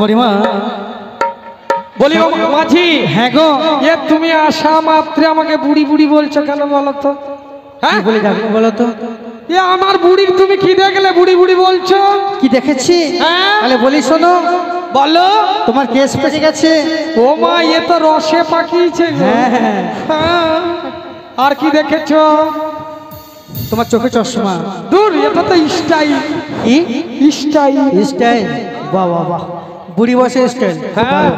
বলিমা বলি মাঝি, হ্যাঁ গো, এ তুমি আসা মাত্রে আমাকে বুড়ি বুড়ি বলছো কেন বলো তো? হ্যাঁ বলে যাবে বলো তো? এ আমার বুড়ির তুমি কি দেখলে বুড়ি বুড়ি বলছো? কি দেখেছি? হ্যাঁ তাহলে বলি শোনো, বলো। তোমার কেস পেকে গেছে। ও মা, এ তো রসে পাকিয়েছে গো। হ্যাঁ হ্যাঁ। হ্যাঁ, আর কি দেখেছো? তোমার চোখে চশমা। দূর, এটা তো স্টাইল। স্টাইল স্টাইল, বাহ বাহ বাহ, বুড়ি বসে স্টাইল। হ্যাঁ,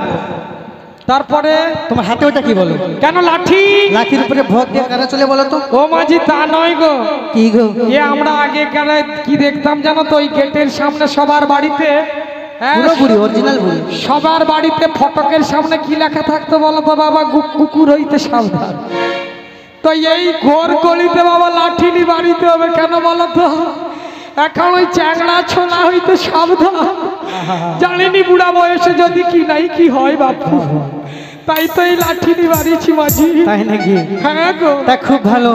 তারপরে তোমার হাতে ওটা কি বলো? কেন লাঠি? লাঠির উপরে ভোগ দিয়ে কারা চলে বলো তো? ও মাঝি, তা নয় গো। কি গো? এ আমরা আগে কালে কি দেখতাম জানো তো? ওই গেটের সামনে সবার বাড়িতে, হ্যাঁ, পুরো বুড়ি, অরিজিনাল বুড়ি। সবার বাড়িতে ফটকের সামনে কি লেখা থাকতো বলো তো বাবা? কুকুর হইতে সাবধান। তো এই ঘোর গলিতে বাবা লাঠি নি বাড়িতে হবে কেন বলো তো? এখন ওই চ্যাংড়া ছোলা হইতে সাবধান। জানিনি বুড়া বয়সে যদি কি নাই কি হয় বাপু, তাই তো এই লাঠি নি বাড়িয়েছি মাঝি। তাই নাকি? হ্যাঁ গো। তা খুব ভালো।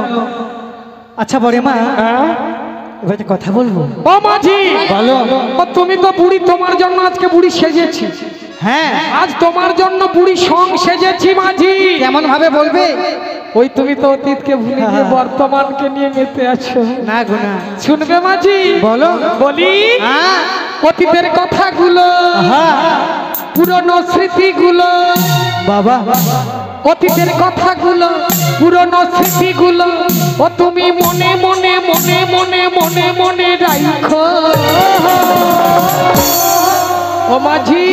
আচ্ছা বড় মা, হ্যাঁ, এবার কথা বলবো। ও মাঝি বলো। ও তুমি তো বুড়ি, তোমার জন্য আজকে বুড়ি সেজেছি। হ্যাঁ, আজ তোমার জন্য বুড়ি সং সেজেছি মাঝি। কেমন ভাবে বলবে? ওই তুমি তো অতীতকে ভুলে গিয়ে বর্তমানকে নিয়ে মেতে আছো। না গো না। শুনবে মাঝি? বলো। বলি, হ্যাঁ অতীতের কথাগুলো, হ্যাঁ, পুরনো স্মৃতিগুলো, বাবা, অতীতের কথাগুলো, পুরনো স্মৃতিগুলো ও তুমি মনে মনে মনে মনে মনে মনে রাখো। ও মাঝি,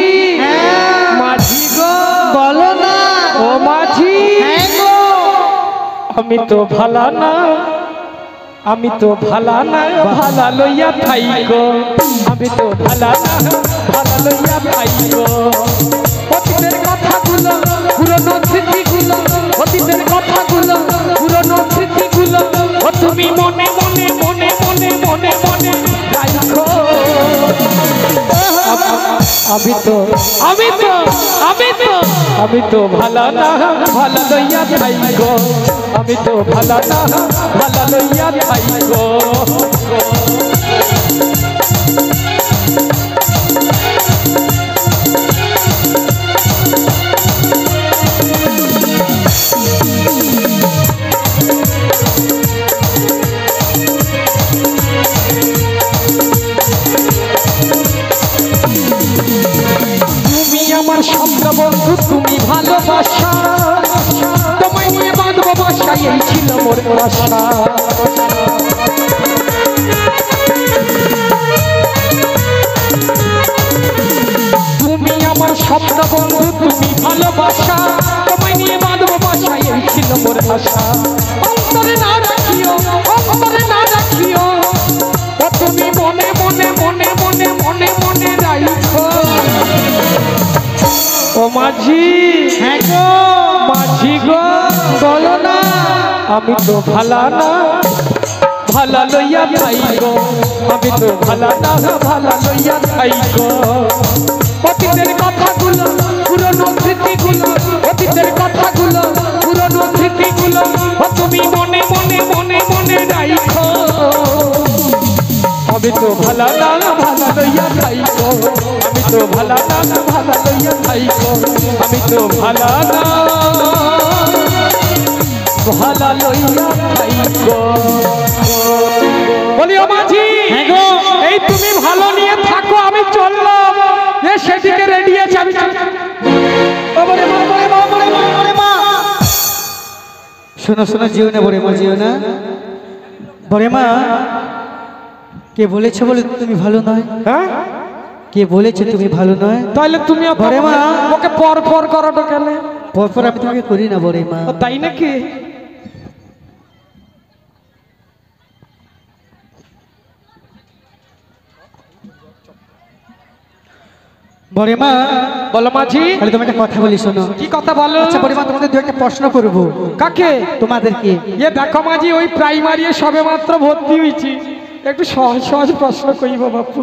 মাঝি গো, বলো না। ও মাঝি, হ্যাঁ গো। আমি তো ভালা না, আমি তো ভালা না, ভালা লইয়া থাই গো। আমি তো ভালা না, ভালা লইয়া থাই গো। অতীতের কথাগুলো, পুরনো স্মৃতিগুলো, অতীতের কথাগুলো, পুরনো স্মৃতিগুলো ও তুমি মনে মনে মনে মনে মনে মনে রাখো। আমি তো আমি তো আমি তো আমি তো ভালা না, ভালা লইয়া থাই গো। আমি তো ভালা না, ভালা লইয়া থাই গো। তুমি আমার স্বপ্ন বন্ধু, তুমি ভালোবাসা, তোমায় নিয়ে বাঁধবো বাসা, এই ছিল মোর আশা। তুমি আমার স্বপ্ন বন্ধু, তুমি ভালোবাসা, তোমায় নিয়ে বাঁধবো বাসা, এই ছিল মোর আশা। অন্তরে না রাখিও, অন্তরে না রাখিও ও তুমি মনে মনে মনে মনে মনে মনে রাখো। ও মাঝি, হ্যাঁ গো। মাঝি গো, বলো না। আমি তো ভালা না, ভালা লইয়া থাই গো। আমি তো ভালা না, ভালা লইয়া থাই গো। অতীতের কথাগুলো, পুরনো স্মৃতিগুলো, অতীতের কথাগুলো, পুরনো স্মৃতিগুলো ও তুমি মনে মনে মনে মনে রাখো। আমি তো ভালা না, ভালা লইয়া থাই গো। আমি তো ভালা না, ভালা লইয়া থাই গো। আমি তো ভালা না, ভালা লইয়া থাই গো। বলি ও মাঝি, হ্যাঁ গো। এই তুমি ভালো নিয়ে থাকো, আমি চললাম। এ সেদিকে রেডি আছে, আমি শোনো শোনো, জিও না বড়ে মা, জিও না। বড়ে মা, কে বলেছে বলে তুমি ভালো নয়? হ্যাঁ, কে বলেছে তুমি ভালো নয়? তাহলে তুমি বড়ে মা, ওকে পর পর করোটা কেন? পরপর আমি তোমাকে করি না বড়ে মা। ও তাই নাকি? বড়ে মা, বলো মাঝি। তাহলে তুমি একটা কথা বলি, শোনো। কি কথা বলো? আচ্ছা বড়ে মা, তোমাদের দু একটা প্রশ্ন করবো। কাকে? তোমাদেরকে। এ দেখো মাঝি, ওই প্রাইমারি সবে মাত্র ভর্তি হয়েছি, একটু সহজ সহজ প্রশ্ন কইব বাপু।